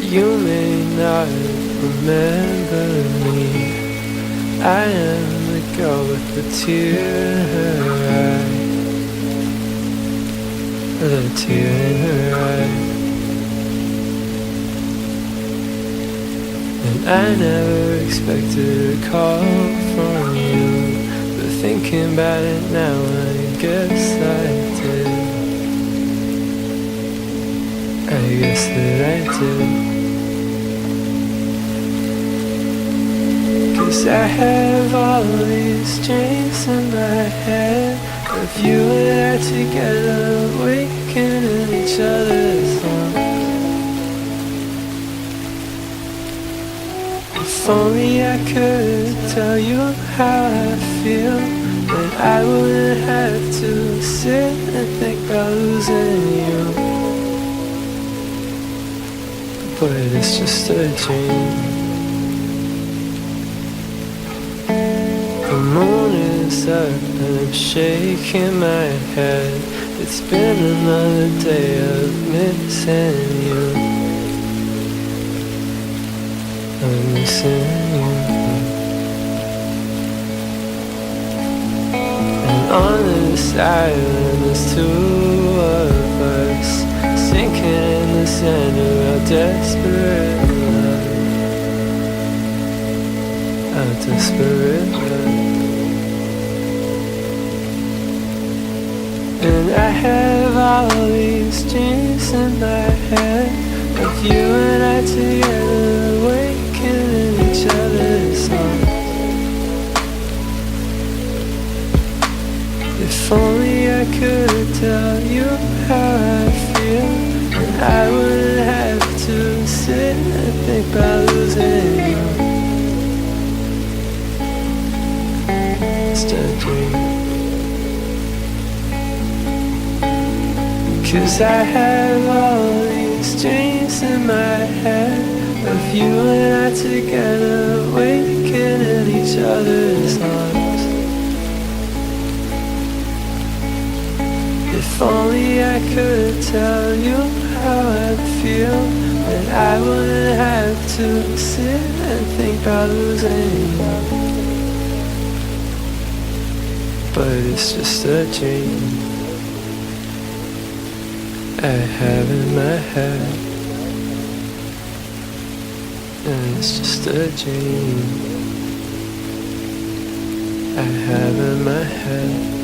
You may not remember me. I am the girl with the tear in her eye. The tear in her eye. And I never expected a call from you, but thinking about it now, I guess I did. I guess that I did. 'Cause I have all these dreams in my head of you and I together, waking in each other's arms. If only I could tell you how I feel, then I wouldn't have to sit and think about losing you. But it's just a dream. The moon is up and I'm shaking my head. It's been another day of missing you. I'm missing you. And on this island there's two of us, sinking in the sand of our desperate love. Our desperate love. And I have all these dreams in my head of you and I together, waking in each other's arms. If only I could tell you how I feel, and I wouldn't have to sit and think about losing you. It's a dream. 'Cause I have all these dreams in my head of you and I together, waking in each other's arms. If only I could tell you how I feel, then I wouldn't have to sit and think about losing you. But it's just a dream I have in my head, and it's just a dream I have in my head.